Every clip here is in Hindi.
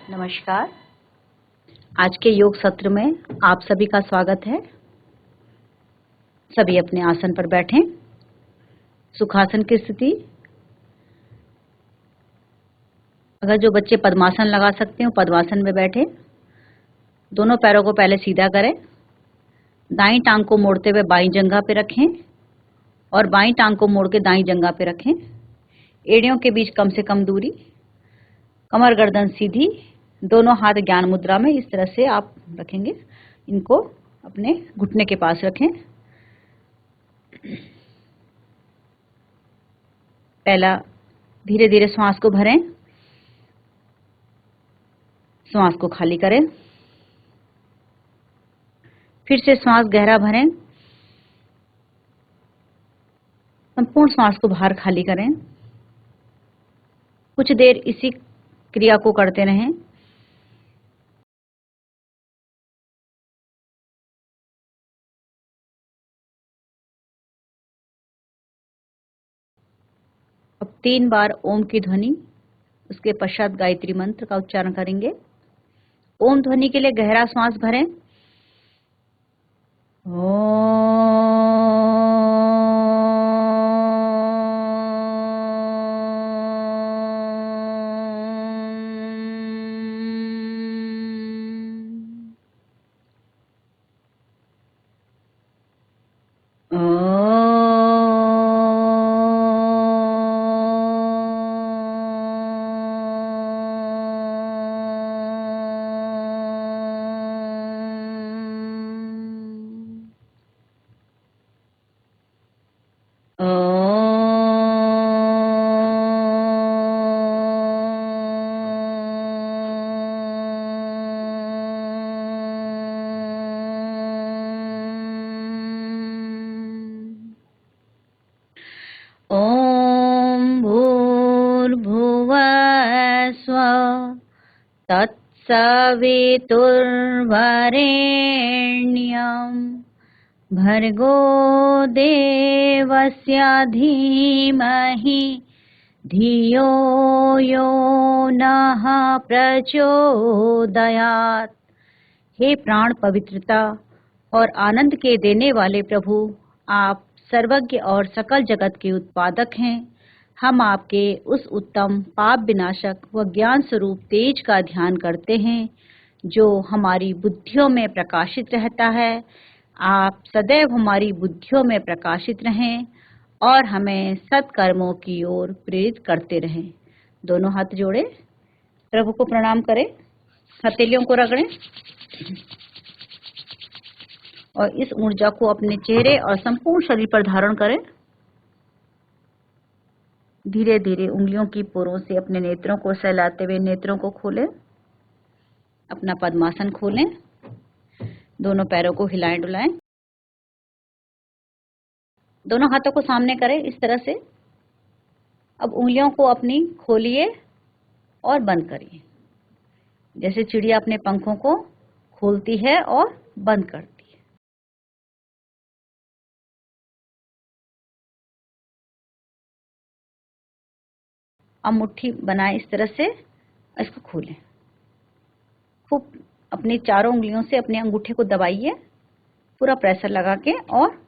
नमस्कार। आज के योग सत्र में आप सभी का स्वागत है। सभी अपने आसन पर बैठें। सुखासन की स्थिति। अगर जो बच्चे पद्मासन लगा सकते हो पद्मासन में बैठे। दोनों पैरों को पहले सीधा करें। दाईं टांग को मोड़ते हुए बाईं जंघा पे रखें और बाईं टांग को मोड़ के दाईं जंघा पे रखें। एड़ियों के बीच कम से कम दूरी। कमर गर्दन सीधी। दोनों हाथ ज्ञान मुद्रा में इस तरह से आप रखेंगे। इनको अपने घुटने के पास रखें। पहला धीरे धीरे श्वास को भरें। श्वास को खाली करें। फिर से श्वास गहरा भरें। संपूर्ण श्वास को बाहर खाली करें। कुछ देर इसी क्रिया को करते रहें। अब 3 बार ओम की ध्वनि, उसके पश्चात गायत्री मंत्र का उच्चारण करेंगे। ओम ध्वनि के लिए गहरा श्वास भरें। ॐ भूर्भुवः स्वः तत्सवितुर्वरेण्यं भर्गो देवस्य धीमहि धियो यो नः प्रचोदयात्। हे प्राण पवित्रता और आनंद के देने वाले प्रभु, आप सर्वज्ञ और सकल जगत के उत्पादक हैं। हम आपके उस उत्तम पाप विनाशक व ज्ञान स्वरूप तेज का ध्यान करते हैं जो हमारी बुद्धियों में प्रकाशित रहता है। आप सदैव हमारी बुद्धियों में प्रकाशित रहें और हमें सत्कर्मों की ओर प्रेरित करते रहें। दोनों हाथ जोड़े, प्रभु को प्रणाम करें, हथेलियों को रगड़ें और इस ऊर्जा को अपने चेहरे और संपूर्ण शरीर पर धारण करें। धीरे धीरे उंगलियों की पोरों से अपने नेत्रों को सहलाते हुए नेत्रों को खोलें। अपना पद्मासन खोलें। दोनों पैरों को हिलाएं डुलाएं। दोनों हाथों को सामने करें इस तरह से। अब उंगलियों को अपनी खोलिए और बंद करिए, जैसे चिड़िया अपने पंखों को खोलती है और बंद करती है। अब मुट्ठी बनाएं इस तरह से, इसको खोलें। खूब अपनी चारों उंगलियों से अपने अंगूठे को दबाइए, पूरा प्रेशर लगा के, और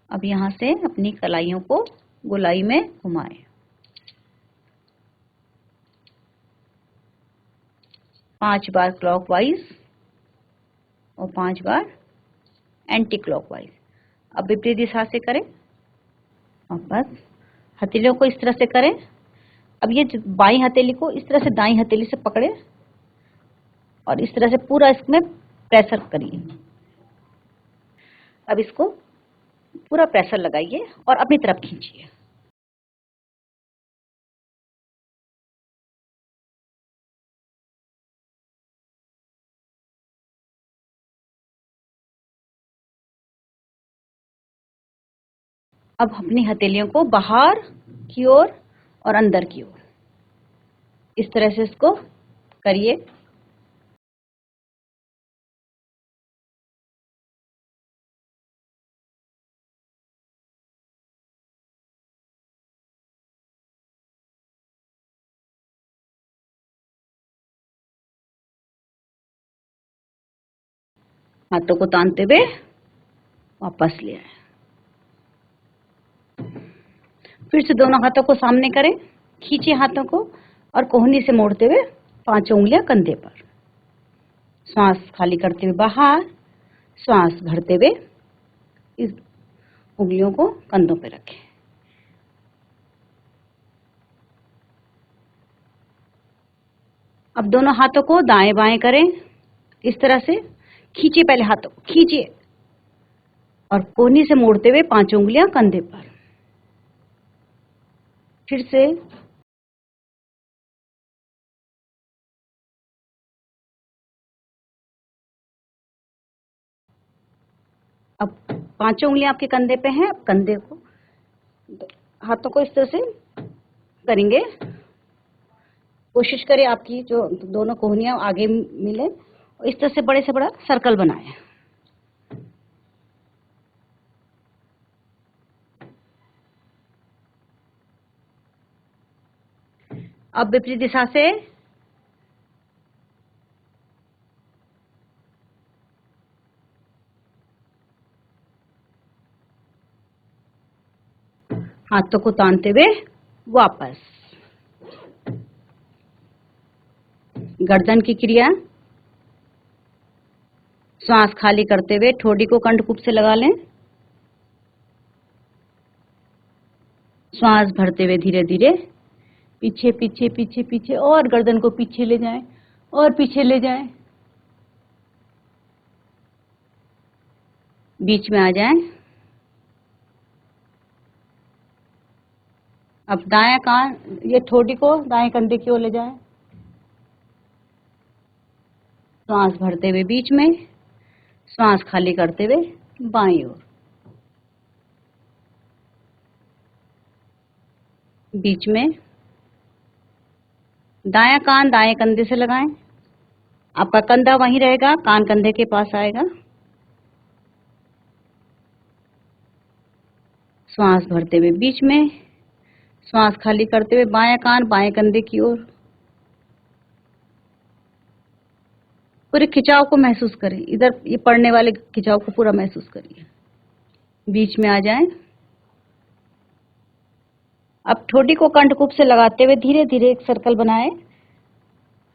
अब यहाँ से अपनी कलाइयों को गोलाई में घुमाएं। 5 बार क्लॉकवाइज और 5 बार एंटी क्लॉकवाइज। अब विपरीत दिशा से करें और बस हथेलियों को इस तरह से करें। अब ये बाईं हथेली को इस तरह से दाईं हथेली से पकड़े और इस तरह से पूरा इसमें प्रेशर करिए। अब इसको पूरा प्रेशर लगाइए और अपनी तरफ खींचिए। अब अपनी हथेलियों को बाहर की ओर और अंदर की ओर इस तरह से इसको करिए। हाथों को तानते हुए वापस ले आए। फिर से दोनों हाथों को सामने करें, खींचे हाथों को और कोहनी से मोड़ते हुए 5 उंगलियां कंधे पर। श्वास खाली करते हुए बाहर, श्वास भरते हुए इस उंगलियों को कंधों पर रखें। अब दोनों हाथों को दाएं बाएं करें, इस तरह से खींचिए, पहले हाथों को खींचिए और कोहनी से मोड़ते हुए 5 उंगलियां कंधे पर। फिर से अब 5 उंगलियां आपके कंधे पे हैं। अब कंधे को, हाथों को इस तरह से करेंगे। कोशिश करें आपकी जो दोनों कोहनियां आगे मिले, इस तरह से बड़े से बड़ा सर्कल बनाएं। अब विपरीत दिशा से हाथों को तानते हुए वापस। गर्दन की क्रिया, श्वास खाली करते हुए ठोड़ी को कंठकूप से लगा लें। श्वास भरते हुए धीरे धीरे पीछे पीछे पीछे पीछे और गर्दन को पीछे ले जाएं और पीछे ले जाएं। बीच में आ जाएं। अब दायां कान, ये ठोड़ी को दाएं कंधे की ओर ले जाएं। श्वास भरते हुए बीच में, श्वास खाली करते हुए बाईं ओर। बीच में दायां कान दाएं कंधे से लगाएं। आपका कंधा वहीं रहेगा, कान कंधे के पास आएगा। श्वास भरते हुए बीच में, श्वास खाली करते हुए बायां कान बाएं कंधे की ओर। पूरे खिंचाव को महसूस करें, इधर ये पड़ने वाले खिंचाव को पूरा महसूस करिए। बीच में आ जाएं। अब ठोड़ी को कंठकूप से लगाते हुए धीरे धीरे एक सर्कल बनाएं।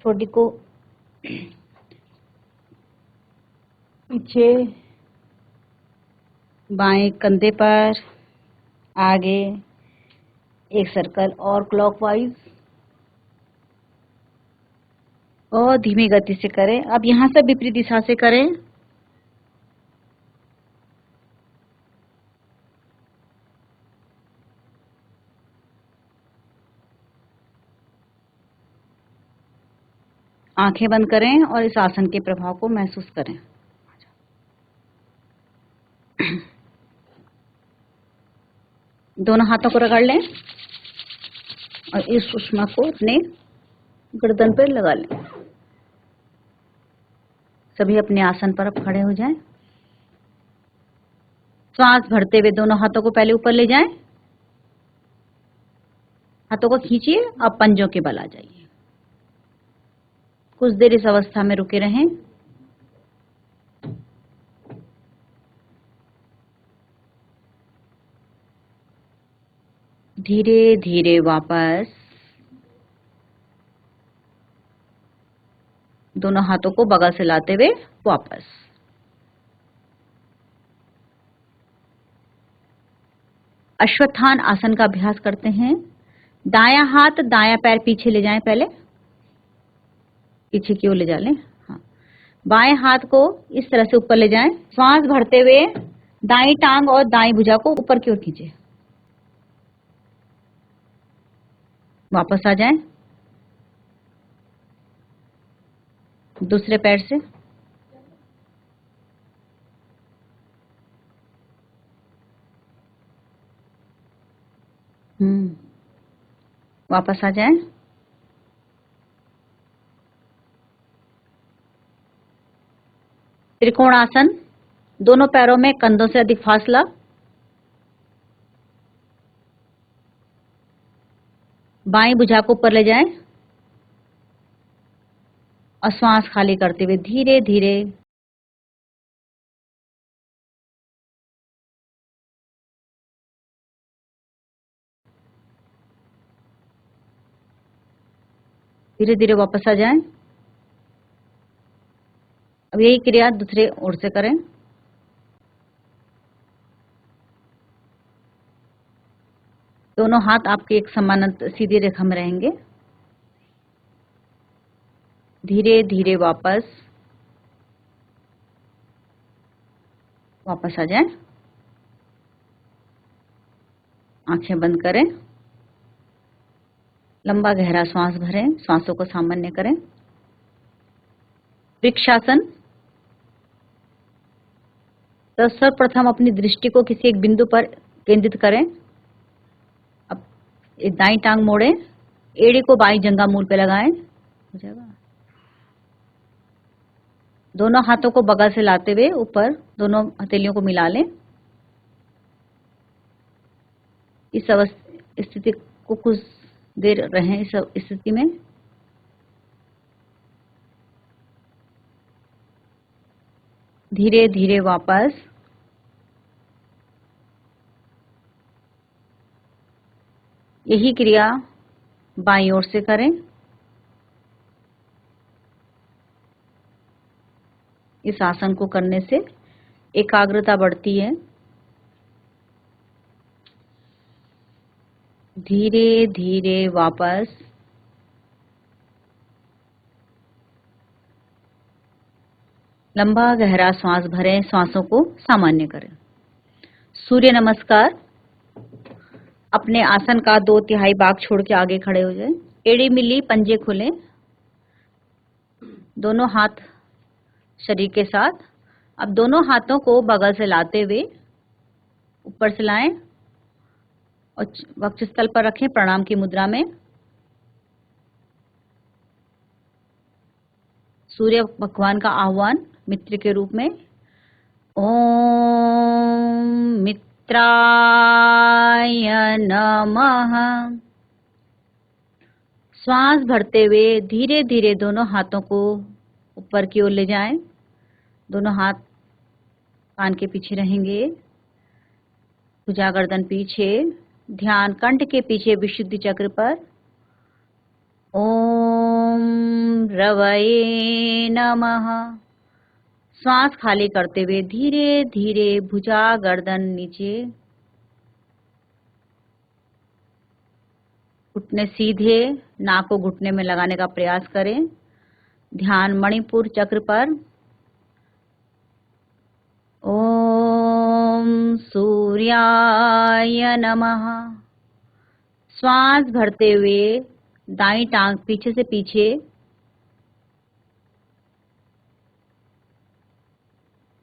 ठोड़ी को पीछे, बाएं कंधे पर, आगे एक सर्कल और क्लॉकवाइज, और धीमी गति से करें। अब यहां से विपरीत दिशा से करें। आंखें बंद करें और इस आसन के प्रभाव को महसूस करें। दोनों हाथों को रगड़ लें और इस सुषमा को अपने गर्दन पर लगा लें। सभी अपने आसन पर अब खड़े हो जाएं। श्वास भरते हुए दोनों हाथों को पहले ऊपर ले जाएं। हाथों को खींचिए, अब पंजों के बल आ जाइए। कुछ देर इस अवस्था में रुके रहें। धीरे धीरे वापस दोनों हाथों को बगल से लाते हुए वापस। अश्वत्थान आसन का अभ्यास करते हैं। दायां हाथ दायां पैर पीछे ले जाएं, पहले पीछे की ओर ले जा लें। हाँ, बाएं हाथ को इस तरह से ऊपर ले जाएं। श्वास भरते हुए दाईं टांग और दाईं भुजा को ऊपर की ओर खींचे। वापस आ जाएं। दूसरे पैर से वापस आ जाएं। त्रिकोण आसन, दोनों पैरों में कंधों से अधिक फासला। बाईं भुजा को ऊपर ले जाएं और श्वास खाली करते हुए धीरे धीरे धीरे धीरे वापस आ जाएं। अब यही क्रिया दूसरे ओर से करें। दोनों हाथ आपके एक समानांतर सीधी रेखा में रहेंगे। धीरे धीरे वापस आ जाएं। आंखें बंद करें, लंबा गहरा श्वास भरें, श्वासों को सामान्य करें। वृक्षासन। तो सर्वप्रथम अपनी दृष्टि को किसी एक बिंदु पर केंद्रित करें। अब दाईं टांग मोड़ें, एड़ी को बाईं जंघा मूल पे लगाएं। हो जाएगा। दोनों हाथों को बगल से लाते हुए ऊपर दोनों हथेलियों को मिला लें। इस स्थिति को कुछ देर रहें। इस स्थिति में धीरे धीरे वापस यही क्रिया बाईं ओर से करें। इस आसन को करने से एकाग्रता बढ़ती है। धीरे धीरे वापस लंबा गहरा श्वास भरें, श्वासों को सामान्य करें। सूर्य नमस्कार। अपने आसन का 2/3 भाग छोड़ के आगे खड़े हो जाएं। एड़ी मिली, पंजे खुलें, दोनों हाथ शरीर के साथ। अब दोनों हाथों को बगल से लाते हुए ऊपर से लाएं और वक्षस्थल पर रखें प्रणाम की मुद्रा में। सूर्य भगवान का आह्वान मित्र के रूप में। ओम मित्राय नमः। श्वास भरते हुए धीरे धीरे दोनों हाथों को ऊपर की ओर ले जाएं। दोनों हाथ कान के पीछे रहेंगे, भुजा गर्दन पीछे। ध्यान कंठ के पीछे विशुद्धि चक्र पर। ओम रवये नमः। श्वास खाली करते हुए धीरे धीरे भुजा गर्दन नीचे, घुटने सीधे, नाक को घुटने में लगाने का प्रयास करें। ध्यान मणिपुर चक्र पर। ओम सूर्याय नमः। श्वास भरते हुए दाईं टांग पीछे से पीछे,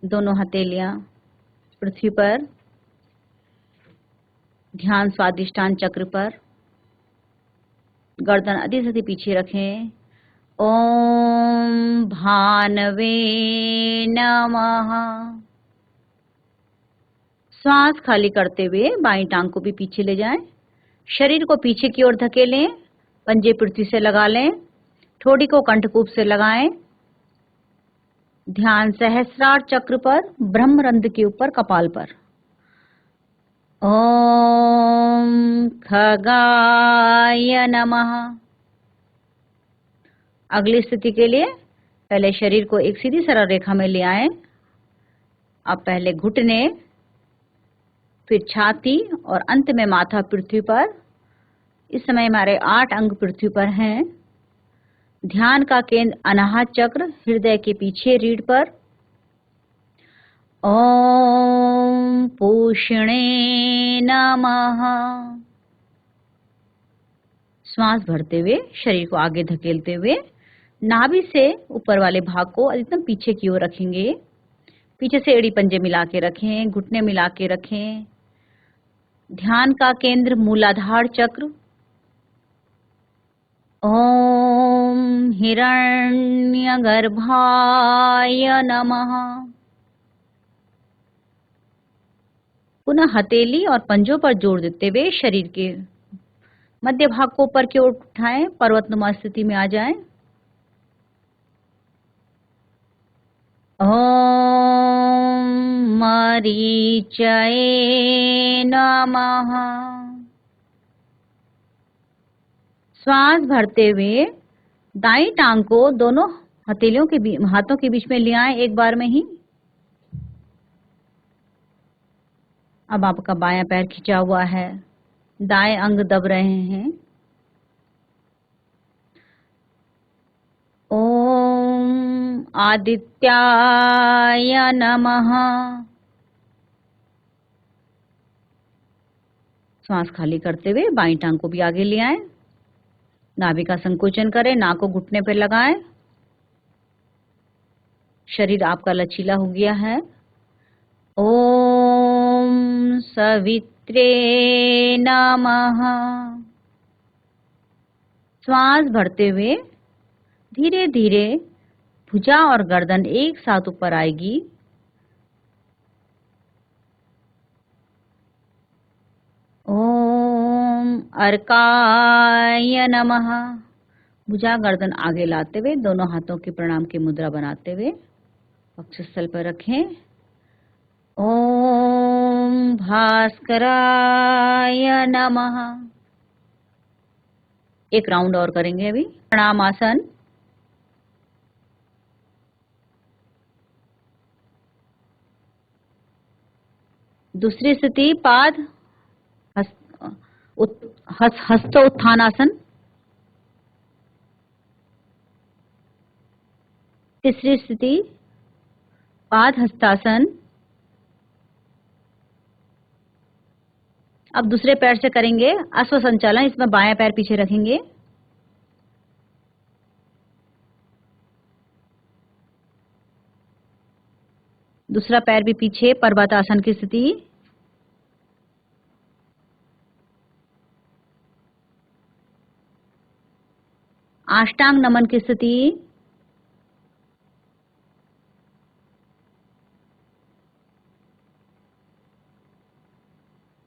दोनों हथेलियां पृथ्वी पर। ध्यान स्वादिष्टान चक्र पर। गर्दन अधिक से अधिक पीछे रखें। ओम भानवे नमः। श्वास खाली करते हुए बाईं टांग को भी पीछे ले जाएं। शरीर को पीछे की ओर धकेलें, पंजे पृथ्वी से लगा लें, ठोड़ी को कंठकूप से लगाएं। ध्यान सहस्रार चक्र पर, ब्रह्मरंध्र के ऊपर कपाल पर। ओम खगाय नमः। अगली स्थिति के लिए पहले शरीर को एक सीधी सरल रेखा में ले आएं। अब पहले घुटने, फिर छाती और अंत में माथा पृथ्वी पर। इस समय हमारे 8 अंग पृथ्वी पर हैं। ध्यान का केंद्र अनाहत चक्र, हृदय के पीछे रीढ़ पर। ओम पूषणे नमः। श्वास भरते हुए शरीर को आगे धकेलते हुए नाभि से ऊपर वाले भाग को अधिकतम पीछे की ओर रखेंगे। पीछे से एड़ी पंजे मिला के रखें, घुटने मिला के रखें। ध्यान का केंद्र मूलाधार चक्र। ओम हिरण्यगर्भाय नमः। पुनः हथेली और पंजों पर जोर देते हुए शरीर के मध्य भाग को ऊपर की ओर उठाएं, पर्वतनुमा स्थिति में आ जाएं। ओम मरीचये नमः। श्वास भरते हुए दाईं टांग को दोनों हथेलियों के हाथों के बीच में ले आए एक बार में ही। अब आपका बायां पैर खिंचा हुआ है, दाएं अंग दब रहे हैं। ओम आदित्याय नमः। श्वास खाली करते हुए बाईं टांग को भी आगे ले आए, नाभि का संकोचन करें, नाक को घुटने पर लगाएं। शरीर आपका लचीला हो गया है। ओम सवित्रे नमः। श्वास भरते हुए धीरे धीरे भुजा और गर्दन एक साथ ऊपर आएगी। ओम अर्काय नमः। भुजा गर्दन आगे लाते हुए दोनों हाथों की प्रणाम की मुद्रा बनाते हुए वक्षस्थल पर रखें। ओम भास्कराय नमः। एक राउंड और करेंगे अभी। प्रणाम आसन। दूसरी स्थिति पाद हस्त उत्थानासन। तीसरी स्थिति पाद हस्तासन। अब दूसरे पैर से करेंगे अश्व संचालन। इसमें बायां पैर पीछे रखेंगे, दूसरा पैर भी पीछे, पर्वतासन की स्थिति। अष्टांग नमन की स्थिति।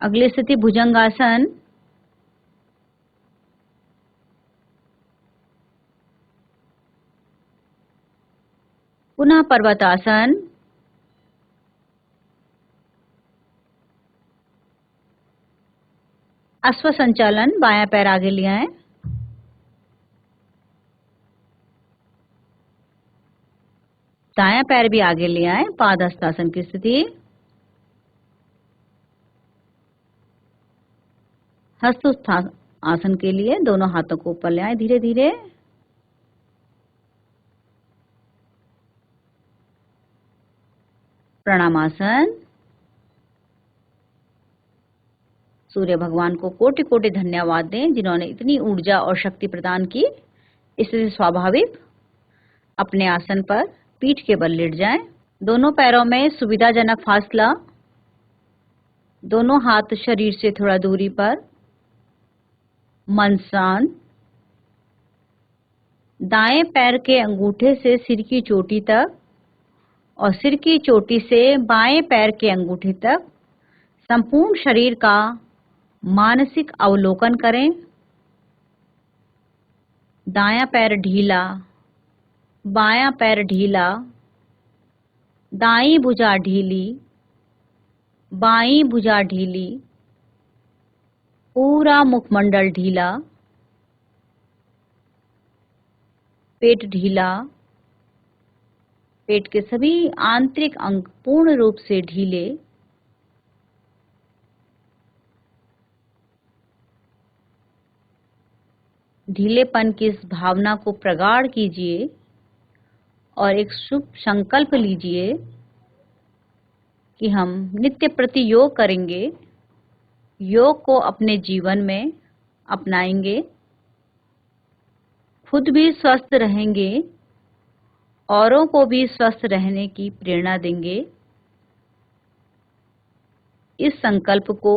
अगली स्थिति भुजंगासन। पुनः पर्वतासन। अश्व संचालन, बायां पैर आगे ले आए, दायां पैर भी आगे ले आए, पाद हस्तासन की स्थिति। हस्त आसन के लिए दोनों हाथों को ऊपर ले आए धीरे धीरे। प्रणामासन। सूर्य भगवान को कोटि कोटि धन्यवाद दें जिन्होंने इतनी ऊर्जा और शक्ति प्रदान की। इसलिए स्वाभाविक अपने आसन पर पीठ के बल लेट जाएं। दोनों पैरों में सुविधाजनक फासला, दोनों हाथ शरीर से थोड़ा दूरी पर, मन शांत। दाएं पैर के अंगूठे से सिर की चोटी तक और सिर की चोटी से बाएं पैर के अंगूठे तक संपूर्ण शरीर का मानसिक अवलोकन करें। दायां पैर ढीला, बायां पैर ढीला, दाईं भुजा ढीली, बाईं भुजा ढीली, पूरा मुखमंडल ढीला, पेट ढीला, पेट के सभी आंतरिक अंग पूर्ण रूप से ढीले। ढीलेपन की इस भावना को प्रगाढ़ कीजिए और एक शुभ संकल्प लीजिए कि हम नित्य प्रति योग करेंगे, योग को अपने जीवन में अपनाएंगे, खुद भी स्वस्थ रहेंगे, औरों को भी स्वस्थ रहने की प्रेरणा देंगे। इस संकल्प को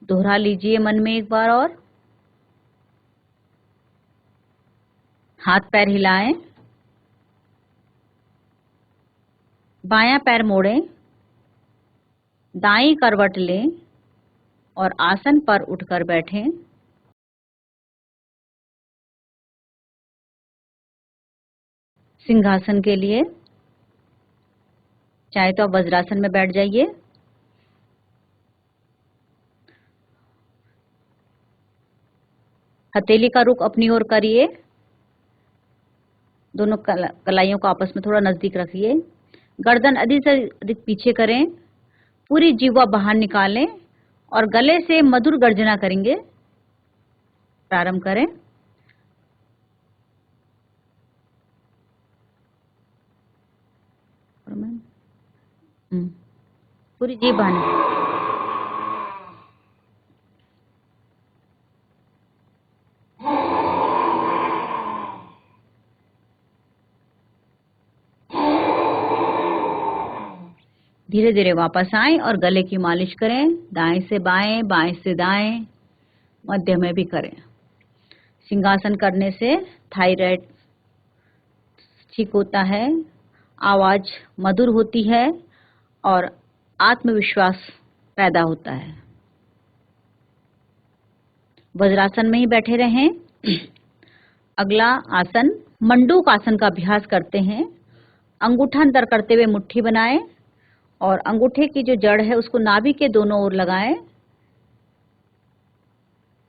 दोहरा लीजिए मन में एक बार और। हाथ पैर हिलाएं, बायां पैर मोड़ें, दाईं करवट लें और आसन पर उठकर बैठें। सिंहासन के लिए चाहे तो आप वज्रासन में बैठ जाइए। हथेली का रुख अपनी ओर करिए, दोनों कलाइयों को आपस में थोड़ा नजदीक रखिए। गर्दन अधिक से अधिक पीछे करें, पूरी जीवा बाहर निकालें और गले से मधुर गर्जना करेंगे। प्रारंभ करें। पूरी जीभ बाहर। धीरे धीरे वापस आएं और गले की मालिश करें। दाएं से बाएं, बाएं से दाएं, मध्य में भी करें। सिंहासन करने से थायराइड ठीक होता है, आवाज मधुर होती है और आत्मविश्वास पैदा होता है। वज्रासन में ही बैठे रहें। अगला आसन मंडूक आसन का अभ्यास करते हैं। अंगूठा अंदर करते हुए मुट्ठी बनाएं और अंगूठे की जो जड़ है उसको नाभि के दोनों ओर लगाएं।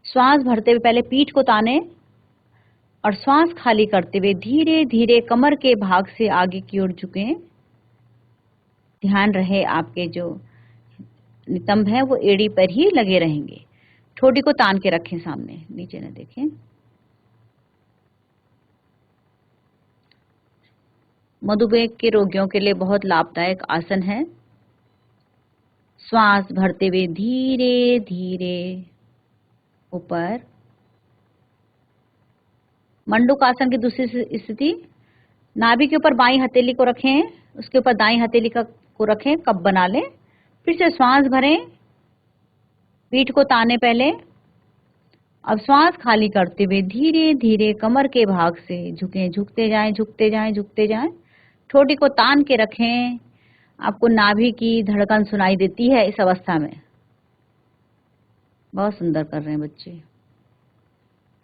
श्वास भरते हुए पहले पीठ को ताने और श्वास खाली करते हुए धीरे धीरे कमर के भाग से आगे की ओर झुकें। ध्यान रहे आपके जो नितंब है वो एड़ी पर ही लगे रहेंगे। ठोड़ी को तान के रखें सामने, नीचे न देखें। मधुमेह के रोगियों के लिए बहुत लाभदायक आसन है। श्वास भरते हुए धीरे धीरे ऊपर। मंडूक आसन की दूसरी स्थिति, नाभि के ऊपर बाईं हथेली को रखें, उसके ऊपर दाईं हथेली को रखें, कप बना लें। फिर से श्वास भरें, पीठ को ताने पहले। अब श्वास खाली करते हुए धीरे धीरे कमर के भाग से झुकें, झुकते जाएं, झुकते जाएं, झुकते जाएं। ठोड़ी को तान के रखें। आपको नाभि की धड़कन सुनाई देती है इस अवस्था में। बहुत सुंदर कर रहे हैं बच्चे।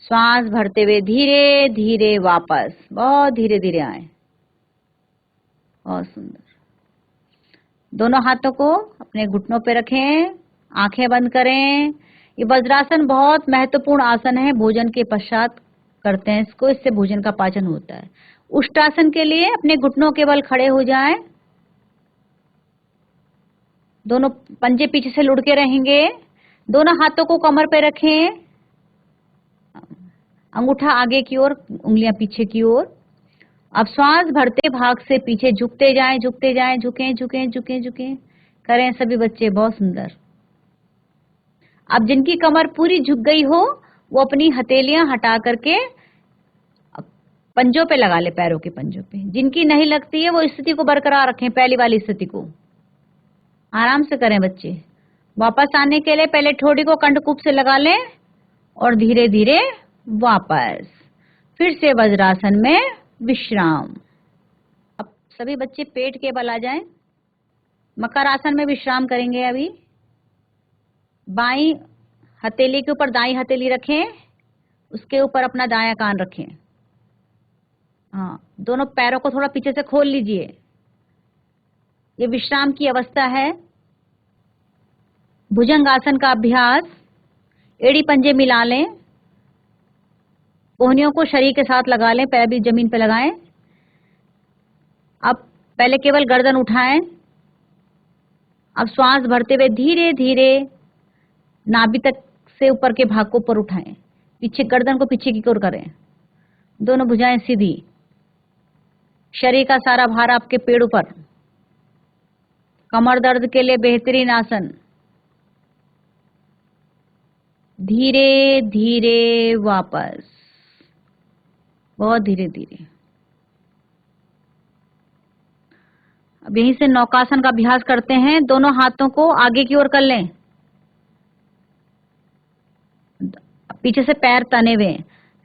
श्वास भरते हुए धीरे धीरे वापस, बहुत धीरे धीरे आए। बहुत सुंदर। दोनों हाथों को अपने घुटनों पे रखें, आंखें बंद करें। ये वज्रासन बहुत महत्वपूर्ण आसन है, भोजन के पश्चात करते हैं इसको, इससे भोजन का पाचन होता है। उष्टासन के लिए अपने घुटनों के बल खड़े हो जाएं। दोनों पंजे पीछे से लुढ़के रहेंगे। दोनों हाथों को कमर पे रखें, अंगूठा आगे की ओर, उंगलियां पीछे की ओर। अब श्वास भरते भाग से पीछे झुकते जाएं, झुकते जाएं, झुकें झुकें झुकें झुकें करें सभी बच्चे। बहुत सुंदर। अब जिनकी कमर पूरी झुक गई हो वो अपनी हथेलियां हटा करके पंजों पे लगा ले, पैरों के पंजों पे। जिनकी नहीं लगती है वो स्थिति को बरकरार रखें, पहली वाली स्थिति को। आराम से करें बच्चे। वापस आने के लिए पहले ठोड़ी को कंठकूप से लगा लें और धीरे धीरे वापस। फिर से वज्रासन में विश्राम। अब सभी बच्चे पेट के बल आ जाएं। मकर आसन में विश्राम करेंगे। अभी बाईं हथेली के ऊपर दाईं हथेली रखें, उसके ऊपर अपना दायां कान रखें। हाँ, दोनों पैरों को थोड़ा पीछे से खोल लीजिए। ये विश्राम की अवस्था है। भुजंगासन का अभ्यास। एड़ी पंजे मिला लें, कोहनियों को शरीर के साथ लगा लें, पैर भी जमीन पे लगाएं। अब पहले केवल गर्दन उठाएं। अब श्वास भरते हुए धीरे धीरे नाभि तक से ऊपर के भाग को ऊपर उठाएं। पीछे गर्दन को पीछे की ओर करें। दोनों भुजाएं सीधी। शरीर का सारा भार आपके पेड़ों पर। कमर दर्द के लिए बेहतरीन आसन। धीरे धीरे वापस, बहुत धीरे धीरे। अब यहीं से नौकासन का अभ्यास करते हैं। दोनों हाथों को आगे की ओर कर लें, पीछे से पैर तने हुए।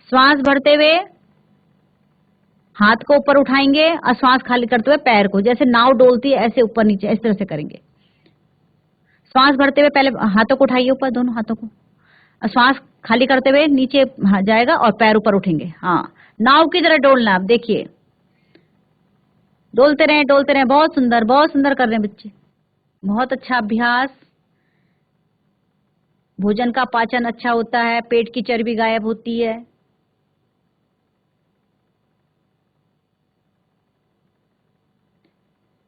श्वास भरते हुए हाथ को ऊपर उठाएंगे और श्वास खाली करते हुए पैर को, जैसे नाव डोलती है ऐसे ऊपर नीचे इस तरह से करेंगे। श्वास भरते हुए पहले हाथों को उठाइए ऊपर, दोनों हाथों को। श्वास खाली करते हुए नीचे जाएगा और पैर ऊपर उठेंगे। हाँ, नाव की तरह डोलना। आप देखिए, डोलते रहें, डोलते रहें। बहुत सुंदर, बहुत सुंदर कर रहे हैं बच्चे। बहुत अच्छा अभ्यास। भोजन का पाचन अच्छा होता है, पेट की चर्बी गायब होती है।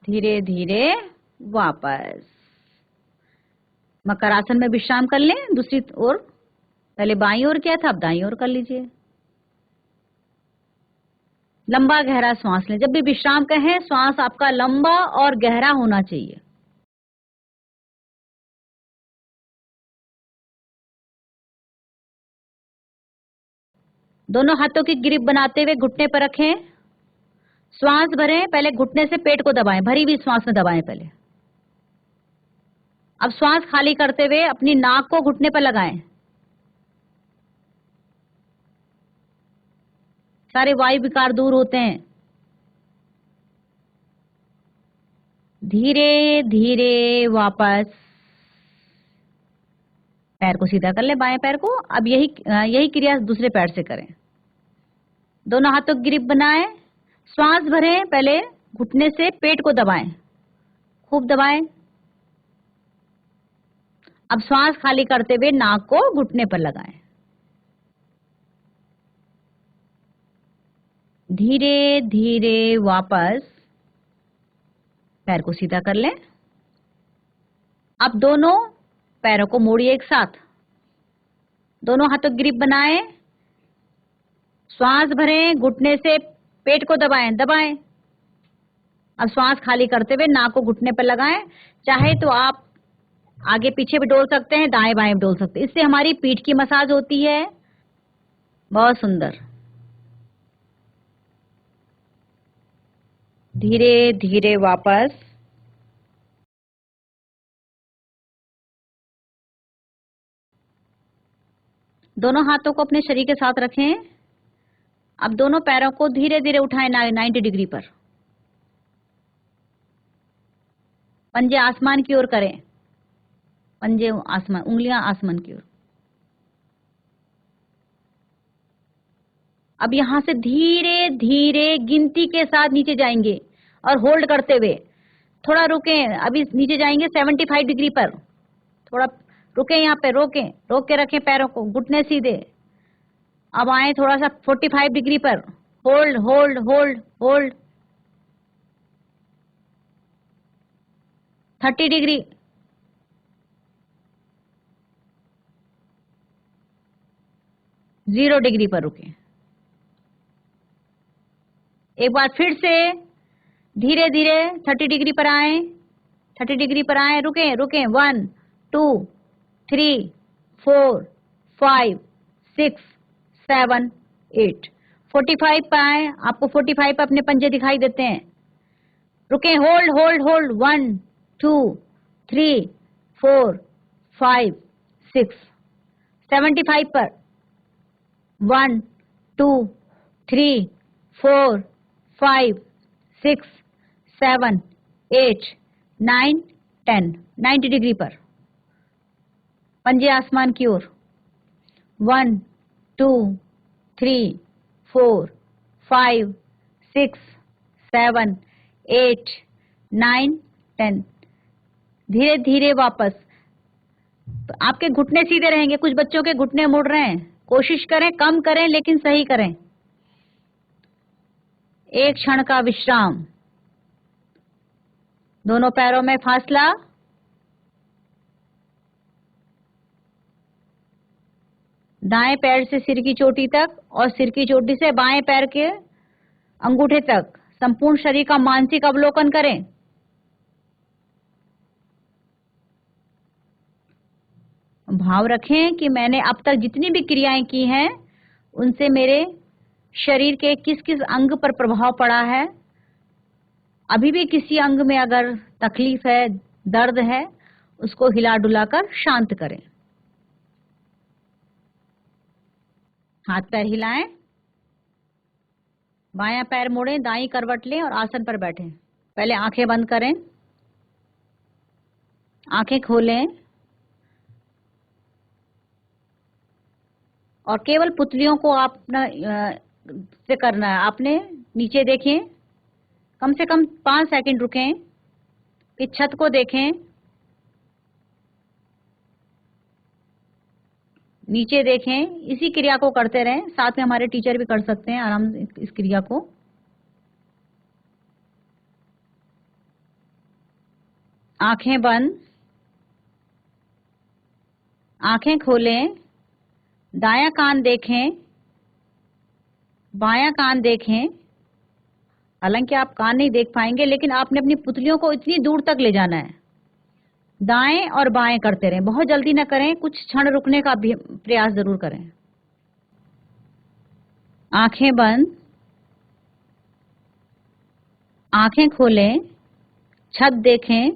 धीरे धीरे वापस। मकर आसन में विश्राम कर लें। दूसरी ओर, पहले बाईं ओर किया था, अब दाईं ओर कर लीजिए। लंबा गहरा श्वास लें। जब भी विश्राम कहें, श्वास आपका लंबा और गहरा होना चाहिए। दोनों हाथों की ग्रिप बनाते हुए घुटने पर रखें। श्वास भरें, पहले घुटने से पेट को दबाएं, भरी हुई श्वास में दबाएं पहले। अब श्वास खाली करते हुए अपनी नाक को घुटने पर लगाएं। सारे वायु विकार दूर होते हैं। धीरे धीरे वापस। पैर को सीधा कर ले, बाएं पैर को। अब यही क्रिया दूसरे पैर से करें। दोनों हाथों की ग्रिप बनाएं। श्वास भरें, पहले घुटने से पेट को दबाएं, खूब दबाएं। अब श्वास खाली करते हुए नाक को घुटने पर लगाएं। धीरे धीरे वापस। पैर को सीधा कर लें। अब दोनों पैरों को मोड़िए एक साथ। दोनों हाथों की ग्रिप बनाएं। श्वास भरें, घुटने से पेट को दबाएं, दबाएं। अब श्वास खाली करते हुए नाक को घुटने पर लगाएं। चाहे तो आप आगे पीछे भी डोल सकते हैं, दाएं बाएं भी डोल सकते हैं। इससे हमारी पीठ की मसाज होती है। बहुत सुंदर। धीरे धीरे वापस। दोनों हाथों को अपने शरीर के साथ रखें। अब दोनों पैरों को धीरे धीरे उठाएं 90 डिग्री पर। पंजे आसमान की ओर करें। पंजे आसमान, उंगलियां आसमान की ओर। अब यहां से धीरे धीरे गिनती के साथ नीचे जाएंगे और होल्ड करते हुए थोड़ा रुकें। अभी नीचे जाएंगे 75 डिग्री पर। थोड़ा रुकें, यहाँ पे रोकें, रोक के रखें पैरों को, घुटने सीधे। अब आए थोड़ा सा 45 डिग्री पर। Hold hold hold hold. 30 degree. Zero degree पर रुकें। एक बार फिर से धीरे धीरे 30 डिग्री पर आए। 30 डिग्री पर आए, रुकें रुकें। 1 2 3 4 5 6 7 8। 45 पर आए। आपको 45 पर अपने पंजे दिखाई देते हैं। रुकें, होल्ड होल्ड होल्ड। 1 2 3 4 5 6। 75 पर 1 2 3 4 5 6 7 8 9 10। 90 डिग्री पर पंजे आसमान की ओर। 1 2 3 4 5 6 7 8 9 10। धीरे धीरे वापस। तो आपके घुटने सीधे रहेंगे। कुछ बच्चों के घुटने मुड़ रहे हैं। कोशिश करें कम करें, लेकिन सही करें। एक क्षण का विश्राम। दोनों पैरों में फासला। दाएं पैर से सिर की चोटी तक और सिर की चोटी से बाएं पैर के अंगूठे तक संपूर्ण शरीर का मानसिक अवलोकन करें। भाव रखें कि मैंने अब तक जितनी भी क्रियाएं की हैं उनसे मेरे शरीर के किस किस अंग पर प्रभाव पड़ा है। अभी भी किसी अंग में अगर तकलीफ है, दर्द है, उसको हिला डुलाकर शांत करें। हाथ पैर हिलाएं, बायां पैर मोड़ें, दाईं करवट लें और आसन पर बैठें। पहले आंखें बंद करें, आंखें खोलें और केवल पुतलियों को आप से करना है। आपने नीचे देखें, कम से कम 5 सेकंड रुकें, फिर छत को देखें, नीचे देखें। इसी क्रिया को करते रहें। साथ में हमारे टीचर भी कर सकते हैं आराम से इस क्रिया को। आंखें बंद, आंखें खोलें, दायां कान देखें, बायां कान देखें। हालांकि आप कान नहीं देख पाएंगे, लेकिन आपने अपनी पुतलियों को इतनी दूर तक ले जाना है। दाएं और बाएं करते रहें, बहुत जल्दी ना करें, कुछ क्षण रुकने का भी प्रयास जरूर करें। आंखें बंद, आंखें खोलें, छत देखें,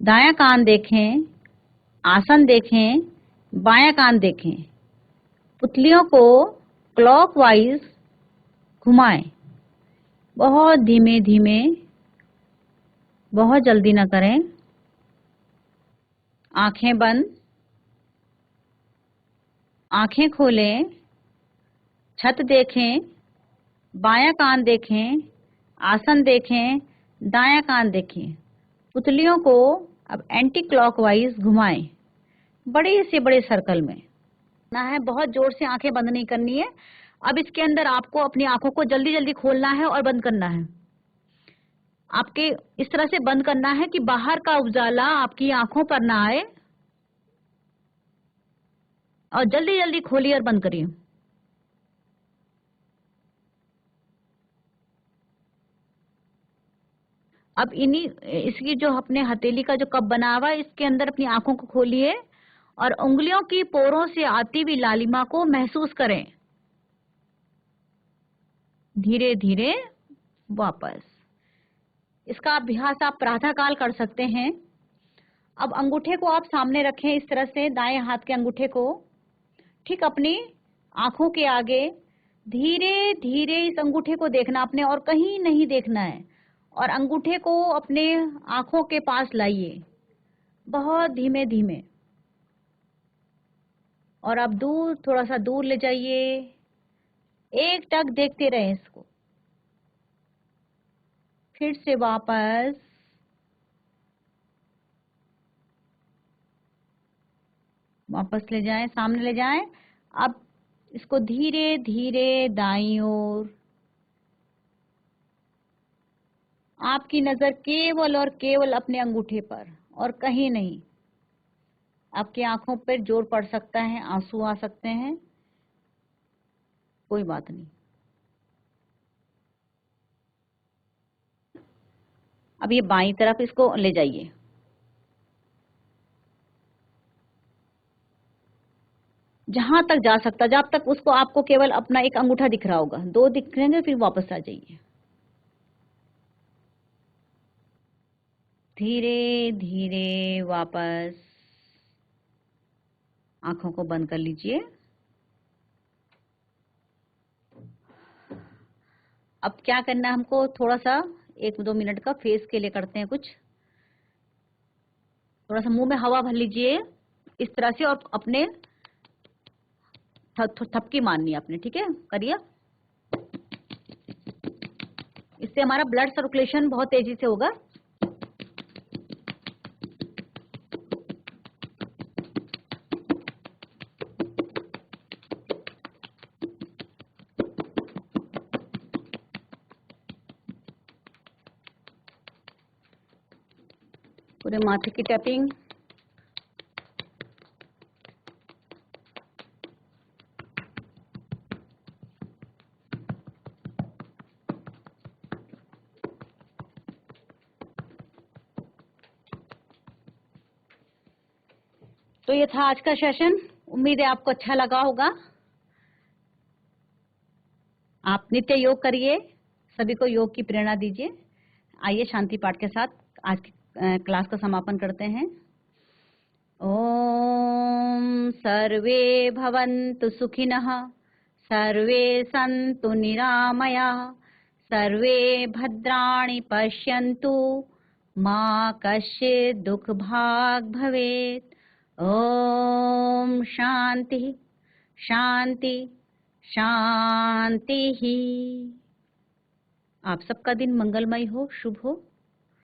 दायां कान देखें, आसन देखें, बायां कान देखें। पुतलियों को क्लॉकवाइज घुमाएं, बहुत धीमे धीमे, बहुत जल्दी ना करें। आंखें बंद, आंखें खोलें, छत देखें, बायां कान देखें, आसन देखें, दायां कान देखें। पुतलियों को अब एंटी क्लॉकवाइज घुमाएं, बड़े से बड़े सर्कल में ना है। बहुत जोर से आंखें बंद नहीं करनी है। अब इसके अंदर आपको अपनी आंखों को जल्दी जल्दी खोलना है और बंद करना है। आपके इस तरह से बंद करना है कि बाहर का उजाला आपकी आंखों पर ना आए, और जल्दी जल्दी खोलिए और बंद करिए। अब इसकी जो अपने हथेली का जो कप बना हुआ है, इसके अंदर अपनी आंखों को खोलिए और उंगलियों की पोरों से आती हुई लालिमा को महसूस करें। धीरे धीरे वापस। इसका अभ्यास आप प्रातःकाल कर सकते हैं। अब अंगूठे को आप सामने रखें इस तरह से, दाएं हाथ के अंगूठे को ठीक अपनी आंखों के आगे। धीरे धीरे इस अंगूठे को देखना आपने, और कहीं नहीं देखना है, और अंगूठे को अपने आंखों के पास लाइए, बहुत धीमे धीमे, और आप दूर, थोड़ा सा दूर ले जाइए। एक टक देखते रहें इसको। फिर से वापस। वापस ले जाएं, सामने ले जाएं। अब इसको धीरे धीरे दाईं ओर। आपकी नजर केवल और केवल अपने अंगूठे पर और कहीं नहीं। आपकी आंखों पर जोर पड़ सकता है, आंसू आ सकते हैं, कोई बात नहीं। अब ये बाईं तरफ इसको ले जाइए। जहां तक जा सकता, जब तक उसको आपको केवल अपना एक अंगूठा दिख रहा होगा, दो दिख रहेंगे, फिर वापस आ जाइए। धीरे धीरे वापस। आंखों को बंद कर लीजिए। अब क्या करना है हमको, थोड़ा सा 1-2 मिनट का फेस के लिए करते हैं कुछ। थोड़ा सा मुंह में हवा भर लीजिए इस तरह से, और अपने थपकी मारनी है आपने, ठीक है, करिए। इससे हमारा ब्लड सर्कुलेशन बहुत तेजी से होगा। पूरे माथे की टैपिंग। तो ये था आज का सेशन। उम्मीद है आपको अच्छा लगा होगा। आप नित्य योग करिए, सभी को योग की प्रेरणा दीजिए। आइए शांति पाठ के साथ आज की क्लास का समापन करते हैं। ओम सर्वे भवन्तु सुखिनः, सर्वे सन्तु निरामयाः, सर्वे भद्राणि पश्यन्तु, मा कश्चित् दुःखभाग् भवेत्। ओम शांति शांति शांति ही। आप सबका दिन मंगलमय हो, शुभ हो।